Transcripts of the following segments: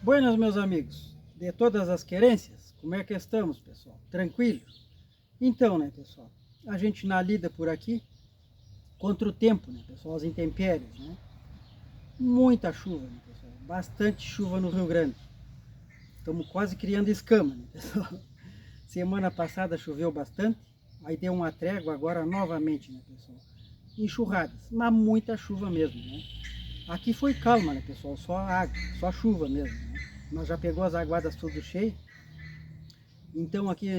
Buenas, meus amigos, de todas as querências, como é que estamos, pessoal? Tranquilo? Então, né, pessoal, a gente na lida por aqui, contra o tempo, né, pessoal, as intempéries, né? Muita chuva, né, pessoal? Bastante chuva no Rio Grande. Estamos quase criando escama, né, pessoal? Semana passada choveu bastante, aí deu uma trégua, agora novamente, né, pessoal? Enxurradas, mas muita chuva mesmo, né? Aqui foi calma, né, pessoal? Só água, só chuva mesmo, né? Nós já pegou as aguadas tudo cheio. Então aqui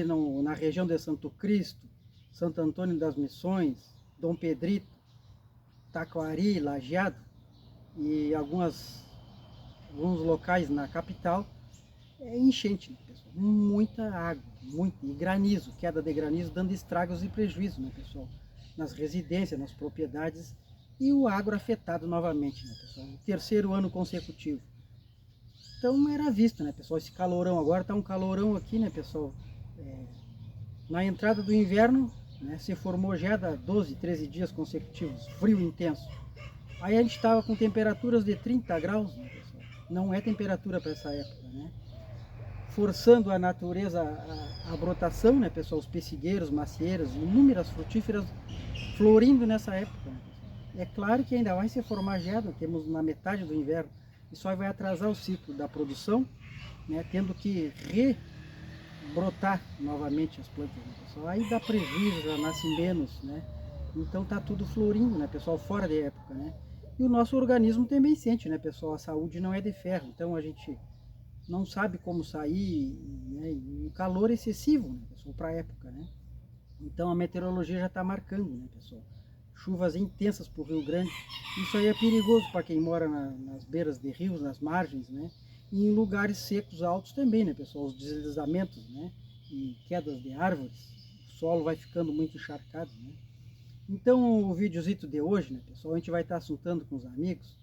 na região de Santo Cristo, Santo Antônio das Missões, Dom Pedrito, Taquari, Lajeado e alguns locais na capital, é enchente, né, pessoal? Muita água, muita, e granizo, queda de granizo, dando estragos e prejuízos, né, pessoal? Nas residências, nas propriedades, e o agro afetado novamente, né, pessoal? O terceiro ano consecutivo. Então era visto, né, pessoal, esse calorão. Agora tá um calorão aqui, né, pessoal? Na entrada do inverno, né, se formou já há 12, 13 dias consecutivos, frio intenso. Aí a gente estava com temperaturas de 30 graus, né, pessoal? Não é temperatura para essa época, né? Forçando a natureza a brotação, né, pessoal? Os pessigueiros, macieiras, inúmeras frutíferas florindo nessa época, né, pessoal? É claro que ainda vai se formar geada, temos na metade do inverno. Isso aí vai atrasar o ciclo da produção, né, tendo que rebrotar novamente as plantas, né, pessoal? Aí dá prejuízo, já nasce menos, né? Então tá tudo florindo, né, pessoal, fora de época, né? E o nosso organismo também sente, né, pessoal? A saúde não é de ferro, então a gente não sabe como sair, né? E o calor excessivo, né, pessoal, para a época, né? Então a meteorologia já está marcando, né, pessoal? Chuvas intensas para o Rio Grande. Isso aí é perigoso para quem mora nas beiras de rios, nas margens, né? E em lugares secos altos também, né, pessoal? Os deslizamentos, né? E quedas de árvores. O solo vai ficando muito encharcado, né? Então o videozito de hoje, né, pessoal? A gente vai estar assuntando com os amigos,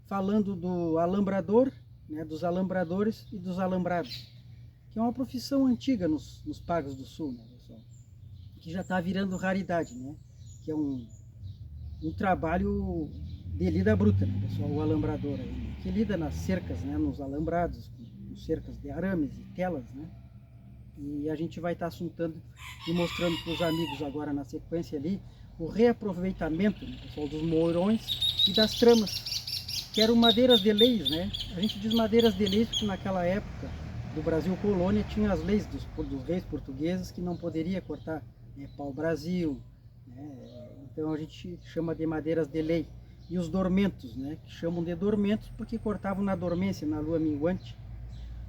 falando do alambrador, né? Dos alambradores e dos alambrados. Que é uma profissão antiga nos Pagos do Sul, né, pessoal? Que já está virando raridade, né? Que é um trabalho de lida bruta, né, pessoal? O alambrador aí, né? Que lida nas cercas, né? Nos alambrados, com cercas de arames e telas, né? E a gente vai estar assuntando e mostrando para os amigos agora na sequência ali o reaproveitamento, né, pessoal, dos mourões e das tramas, que eram madeiras de leis, né? A gente diz madeiras de leis porque naquela época do Brasil colônia tinha as leis dos reis portugueses que não poderia cortar, né, pau-brasil, né? Então a gente chama de madeiras de lei. E os dormentos, né, que chamam de dormentos porque cortavam na dormência, na lua minguante.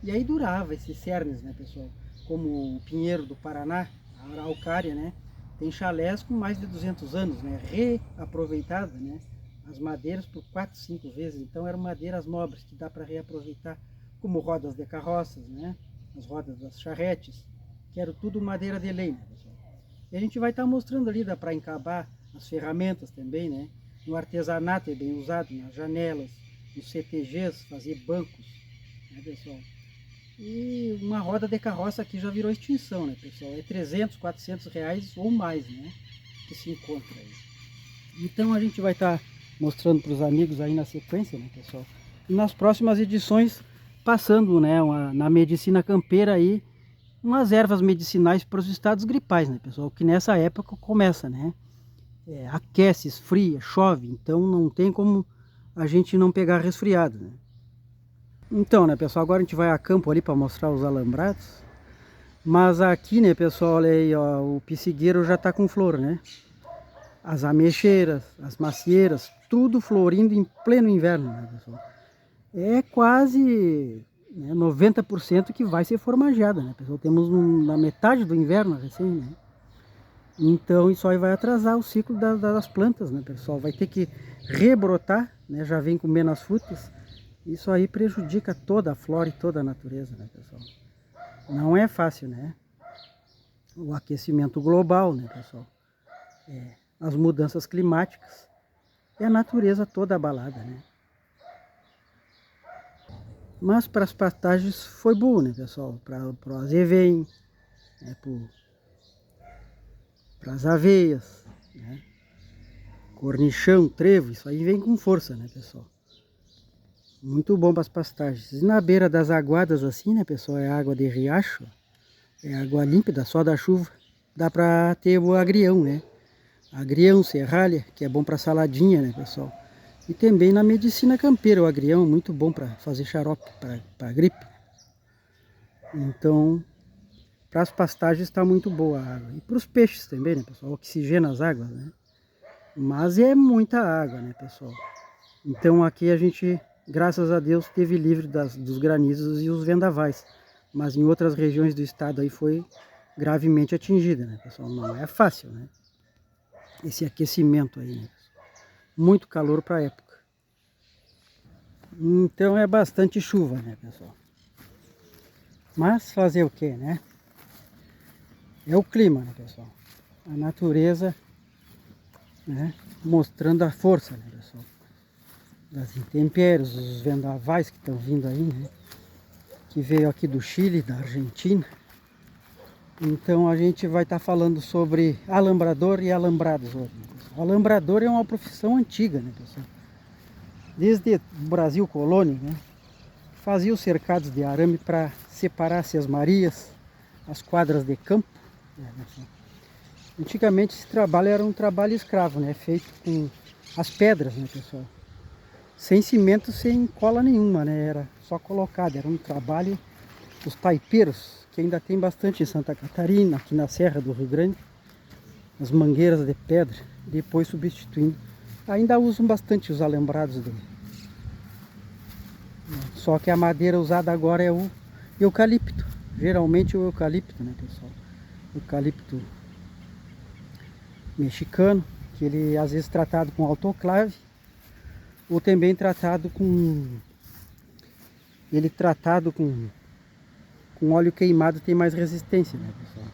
E aí durava esses cernes, né, pessoal? Como o pinheiro do Paraná, a araucária, né? Tem chalés com mais de 200 anos, né? Reaproveitada, né? As madeiras por 4, 5 vezes. Então eram madeiras nobres que dá para reaproveitar, como rodas de carroças, né? As rodas das charretes, que eram tudo madeira de lei, né, pessoal? E a gente vai estar mostrando ali, dá para encabar as ferramentas também, né? No artesanato é bem usado, nas janelas, nos CTGs, fazer bancos, né, pessoal? E uma roda de carroça aqui já virou extinção, né, pessoal? É 300, 400 reais ou mais, né? Que se encontra aí. Então a gente vai estar mostrando para os amigos aí na sequência, né, pessoal? E nas próximas edições, passando, né, na medicina campeira aí, umas ervas medicinais para os estados gripais, né, pessoal? Que nessa época começa, né? Aquece, esfria, chove, então não tem como a gente não pegar resfriado, né? Então, né, pessoal, agora a gente vai a campo ali para mostrar os alambrados. Mas aqui, né, pessoal, olha aí, ó, o pissigueiro já tá com flor, né? As ameixeiras, as macieiras, tudo florindo em pleno inverno, né, pessoal? É quase, né, 90% que vai ser formageada, né, pessoal? Temos na metade do inverno recém, né? Então isso aí vai atrasar o ciclo das plantas, né, pessoal? Vai ter que rebrotar, né? Já vem com menos frutas. Isso aí prejudica toda a flora e toda a natureza, né, pessoal? Não é fácil, né? O aquecimento global, né, pessoal? As mudanças climáticas e a natureza toda abalada, né? Mas para as pastagens foi bom, né, pessoal? Para o azevém, né, para as aveias, né? Cornichão, trevo, isso aí vem com força, né, pessoal? Muito bom para as pastagens. E na beira das aguadas assim, né, pessoal, é água de riacho, é água límpida, só da chuva. Dá para ter o agrião, né? Agrião, serralha, que é bom para saladinha, né, pessoal? E também na medicina campeira, o agrião é muito bom para fazer xarope, para gripe. Então, para as pastagens está muito boa a água. E para os peixes também, né, pessoal? Oxigena as águas, né? Mas é muita água, né, pessoal? Então aqui a gente, graças a Deus, teve livre dos granizos e os vendavais. Mas em outras regiões do estado aí foi gravemente atingida, né, pessoal? Não é fácil, né? Esse aquecimento aí, né? Muito calor para a época. Então é bastante chuva, né, pessoal? Mas fazer o que, né? É o clima, né, pessoal? A natureza, né, mostrando a força, né, pessoal? Das intempéries, os vendavais que estão vindo aí, né? Que veio aqui do Chile, da Argentina. Então a gente vai estar falando sobre alambrador e alambrados hoje, né, pessoal? Alambrador é uma profissão antiga, né, pessoal? Desde o Brasil colônia, né? Fazia os cercados de arame para separar as marias, as quadras de campo, né, pessoal? Antigamente esse trabalho era um trabalho escravo, né? Feito com as pedras, né, pessoal? Sem cimento, sem cola nenhuma, né? Era só colocado, era um trabalho dos taipeiros, que ainda tem bastante em Santa Catarina, aqui na Serra do Rio Grande, as mangueiras de pedra, depois substituindo. Ainda usam bastante os alambrados dele. Só que a madeira usada agora é o eucalipto, geralmente o eucalipto, né, pessoal? Eucalipto mexicano, que ele às vezes tratado com autoclave, ou também tratado com óleo queimado, tem mais resistência, né, pessoal?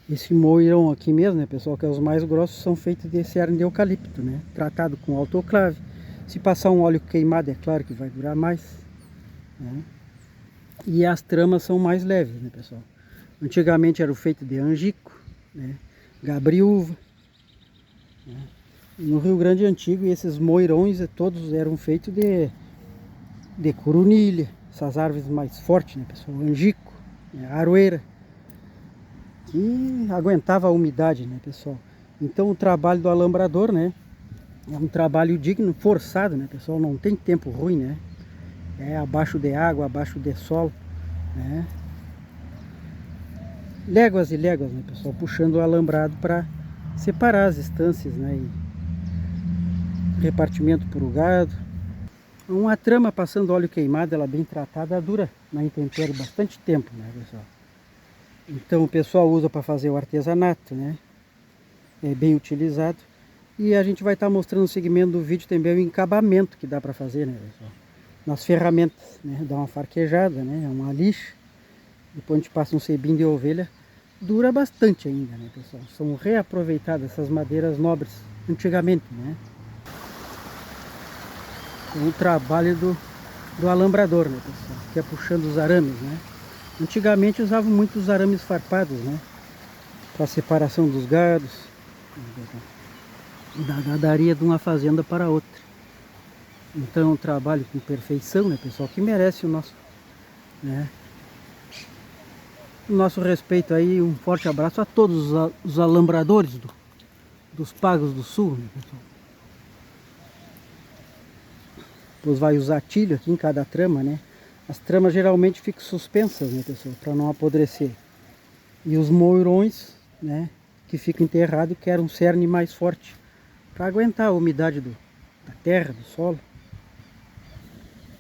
Esse moirão aqui mesmo, né, pessoal, que é os mais grossos, são feitos de cerne de eucalipto, né, tratado com autoclave. Se passar um óleo queimado, é claro que vai durar mais, né? E as tramas são mais leves, né, pessoal? Antigamente era feito de angico, né, gabriúva, né? No Rio Grande Antigo, esses moirões todos eram feitos de coronilha, essas árvores mais fortes, né, pessoal? Angico, né, aroeira, que aguentava a umidade, né, pessoal? Então o trabalho do alambrador, né, é um trabalho digno, forçado, né, pessoal? Não tem tempo ruim, né? É abaixo de água, abaixo de sol, né? Léguas e léguas, né, pessoal? Puxando o alambrado para separar as estâncias, né? E repartimento por o gado. Uma trama passando óleo queimado, ela bem tratada, dura na intempérie bastante tempo, né, pessoal? Então o pessoal usa para fazer o artesanato, né? É bem utilizado. E a gente vai estar mostrando no segmento do vídeo também o encabamento que dá para fazer, né, pessoal? Nas ferramentas, né? Dá uma farquejada, né? Uma lixa. Depois a gente passa um sebinho de ovelha. Dura bastante ainda, né, pessoal? São reaproveitadas essas madeiras nobres antigamente, né? O trabalho do alambrador, né, pessoal? Que é puxando os arames, né? Antigamente usavam muito os arames farpados, né? Para separação dos gados, da gadaria de uma fazenda para outra. Então é um trabalho com perfeição, né, pessoal? Que merece o nosso, né, o nosso respeito aí. Um forte abraço a todos os alambradores dos Pagos do Sul, né, pessoal? Depois vai usar tilho aqui em cada trama, né? As tramas geralmente ficam suspensas, né, pessoal? Para não apodrecer. E os moirões, né, que ficam enterrados, que era um cerne mais forte, para aguentar a umidade da terra, do solo.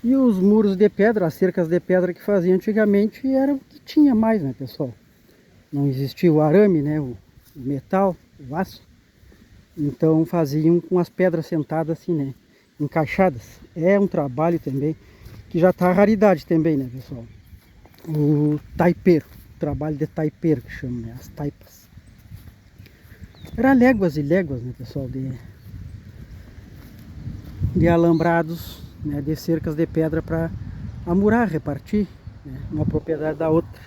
E os muros de pedra, as cercas de pedra que faziam antigamente, era o que tinha mais, né, pessoal? Não existia o arame, né, o metal, o aço. Então faziam com as pedras sentadas assim, né, encaixadas. É um trabalho também que já está raridade também, né, pessoal? O taipeiro, o trabalho de taipeiro que chama, né, as taipas. Era léguas e léguas, né, pessoal, de alambrados, né, de cercas de pedra para amurar, repartir, né, uma propriedade da outra.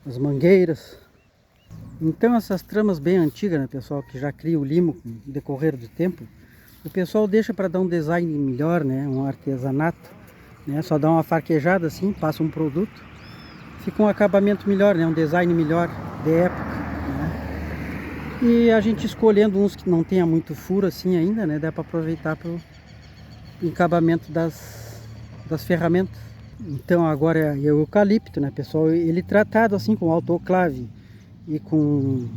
As mangueiras. Então essas tramas bem antigas, né, pessoal, que já cria o limo com o decorrer do tempo, O pessoal deixa para dar um design melhor, né? Um artesanato, né? Só dá uma farquejada assim, passa um produto, fica um acabamento melhor, né? Um design melhor de época, né? E a gente escolhendo uns que não tenha muito furo assim ainda, né? Dá para aproveitar para o acabamento das ferramentas. Então agora é o eucalipto, né, pessoal? Ele tratado assim com autoclave e com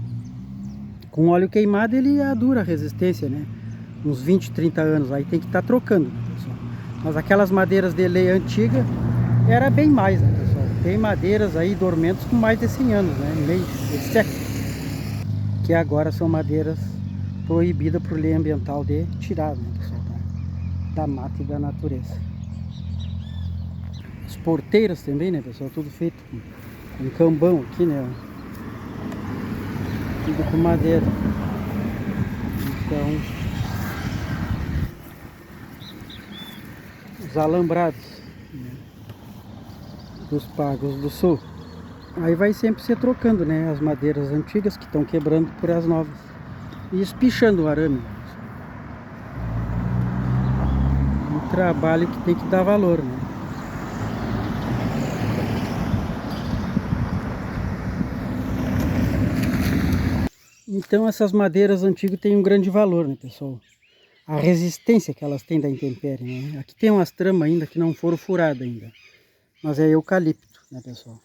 óleo queimado, ele dura a resistência, né? Uns 20, 30 anos, aí tem que estar trocando, né, pessoal? Mas aquelas madeiras de lei antiga era bem mais, né, pessoal? Tem madeiras aí dormentes com mais de 100 anos, né? Meio de século. Que agora são madeiras proibidas por lei ambiental de tirar, né, pessoal? Da mata e da natureza. As porteiras também, né, pessoal? Tudo feito com cambão aqui, né? Tudo com madeira. Então, os alambrados, né, dos Pagos do Sul. Aí vai sempre se trocando, né? As madeiras antigas que estão quebrando por as novas. E espichando o arame. Um trabalho que tem que dar valor, né? Então essas madeiras antigas têm um grande valor, né, pessoal? A resistência que elas têm da intempérie, né? Aqui tem umas tramas ainda que não foram furadas ainda. Mas é eucalipto, né, pessoal?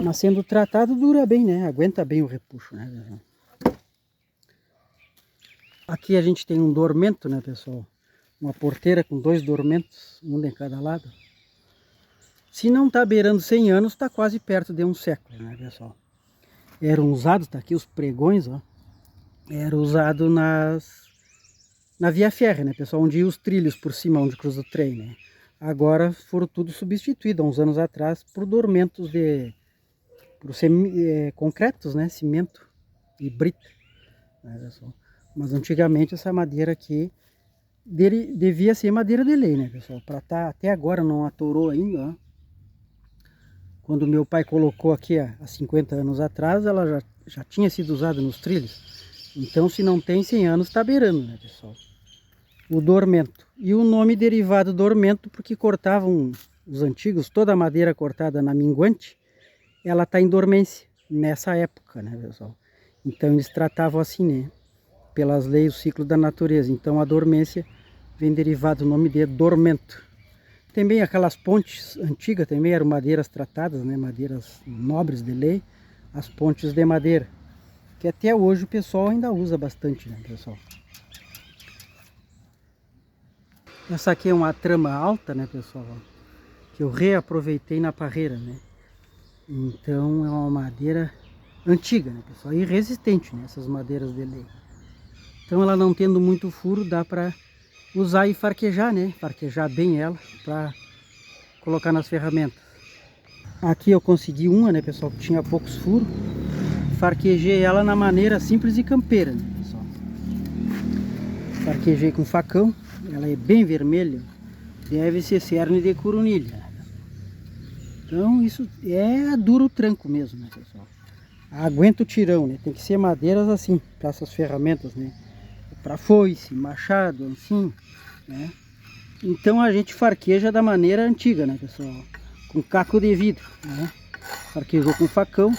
Mas sendo tratado dura bem, né? Aguenta bem o repuxo, né, pessoal? Aqui a gente tem um dormento, né, pessoal? Uma porteira com 2 dormentos, um de cada lado. Se não tá beirando 100 anos, tá quase perto de um século, né, pessoal? Eram usados, tá aqui os pregões, ó. Era usado na via férrea, né, pessoal? Onde ia os trilhos por cima, onde cruza o trem, né? Agora foram tudo substituído, há uns anos atrás, por dormentos concretos, né? Cimento e brita, né, pessoal? Mas antigamente essa madeira aqui devia ser madeira de lei, né, pessoal? Para tá, até agora não atorou ainda, ó. Quando meu pai colocou aqui há 50 anos atrás, ela já tinha sido usada nos trilhos. Então, se não tem 100 anos, está beirando, né, pessoal? O dormento. E o nome derivado dormento, porque cortavam os antigos, toda a madeira cortada na minguante, ela está em dormência nessa época, né, pessoal? Então, eles tratavam assim, né? Pelas leis, o ciclo da natureza. Então, a dormência vem derivado do nome de dormento. Também aquelas pontes antigas também eram madeiras tratadas, né? Madeiras nobres de lei, as pontes de madeira, que até hoje o pessoal ainda usa bastante, né, pessoal? Essa aqui é uma trama alta, né, pessoal? Que eu reaproveitei na parreira, né? Então é uma madeira antiga, né, pessoal? E resistente, né? Essas madeiras de lei. Então ela não tendo muito furo, dá para usar e farquejar, né? Farquejar bem ela para colocar nas ferramentas. Aqui eu consegui uma, né, pessoal, que tinha poucos furos. Farquejei ela na maneira simples e campeira, né, pessoal? Farquejei com facão. Ela é bem vermelha. Deve ser cerne de coronilha. Então isso é duro tranco mesmo, né, pessoal? Aguenta o tirão, né? Tem que ser madeiras assim, para essas ferramentas, né? Para foice, machado, assim, né? Então a gente farqueja da maneira antiga, né, pessoal? Com caco de vidro, né? Farquejou com facão,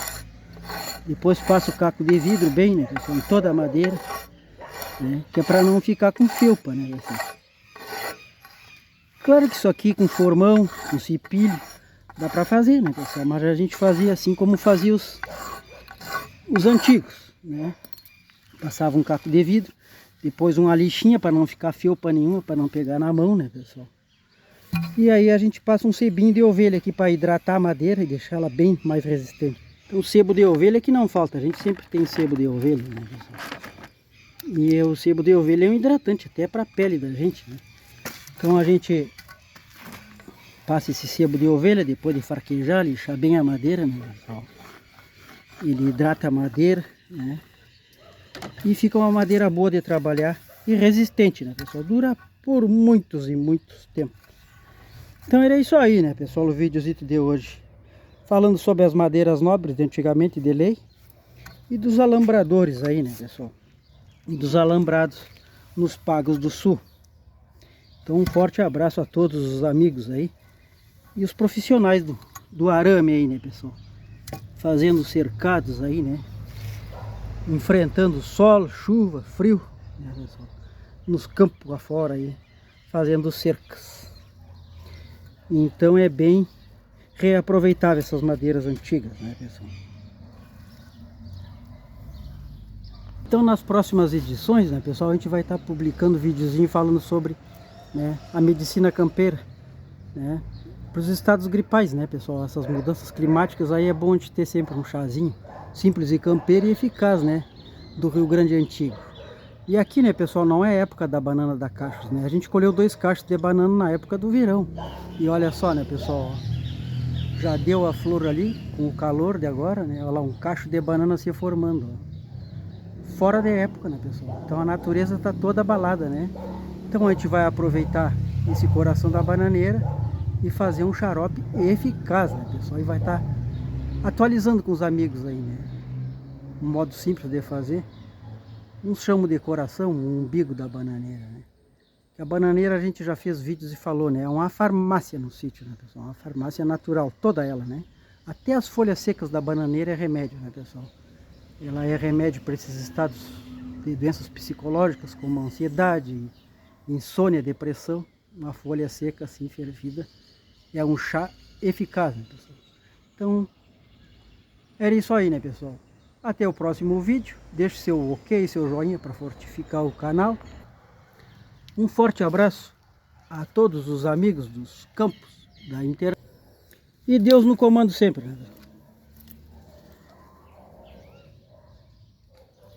depois passa o caco de vidro bem, né, pessoal? Em toda a madeira, né? Que é para não ficar com felpa, né, pessoal? Claro que isso aqui com formão, com cipilho, dá para fazer, né, pessoal? Mas a gente fazia assim como fazia os antigos, né? Passava um caco de vidro, depois uma lixinha para não ficar felpa nenhuma, para não pegar na mão, né, pessoal? E aí a gente passa um sebinho de ovelha aqui para hidratar a madeira e deixar ela bem mais resistente. Então sebo de ovelha que não falta, a gente sempre tem sebo de ovelha, né, pessoal? E o sebo de ovelha é um hidratante até para a pele da gente, né? Então a gente passa esse sebo de ovelha depois de farquejar, lixar bem a madeira, né, pessoal? Ele hidrata a madeira, né? E fica uma madeira boa de trabalhar e resistente, né, pessoal? Dura por muitos e muitos tempos. Então era isso aí, né, pessoal, o videozito de hoje. Falando sobre as madeiras nobres de antigamente de lei. E dos alambradores aí, né, pessoal? E dos alambrados nos Pagos do Sul. Então um forte abraço a todos os amigos aí e os profissionais do arame aí, né, pessoal? Fazendo cercados aí, né? Enfrentando sol, chuva, frio, né, pessoal? Nos campos afora aí, fazendo cercas. Então é bem reaproveitável essas madeiras antigas, né, pessoal? Então nas próximas edições, né, pessoal, a gente vai estar publicando videozinho falando sobre, né, a medicina campeira, né, para os estados gripais, né, pessoal? Essas mudanças climáticas aí é bom de ter sempre um chazinho simples e campeiro e eficaz, né, do Rio Grande Antigo. E aqui, né, pessoal, não é época da banana da cachos, né? A gente colheu 2 cachos de banana na época do verão. E olha só, né, pessoal, ó, já deu a flor ali com o calor de agora, né? Olha lá, um cacho de banana se formando, ó. Fora de época, né, pessoal? Então a natureza está toda abalada, né? Então a gente vai aproveitar esse coração da bananeira e fazer um xarope eficaz, né, pessoal? E vai estar atualizando com os amigos aí, né? Um modo simples de fazer. Uns chamam de coração, um umbigo da bananeira, né? Que a bananeira a gente já fez vídeos e falou, né? É uma farmácia no sítio, né, pessoal? Uma farmácia natural, toda ela, né? Até as folhas secas da bananeira é remédio, né, pessoal? Ela é remédio para esses estados de doenças psicológicas como ansiedade, insônia, depressão. Uma folha seca assim, fervida, é um chá eficaz, né, pessoal? Então, era isso aí, né, pessoal? Até o próximo vídeo. Deixe seu ok, seu joinha para fortificar o canal. Um forte abraço a todos os amigos dos campos da Inter. E Deus no comando sempre, né?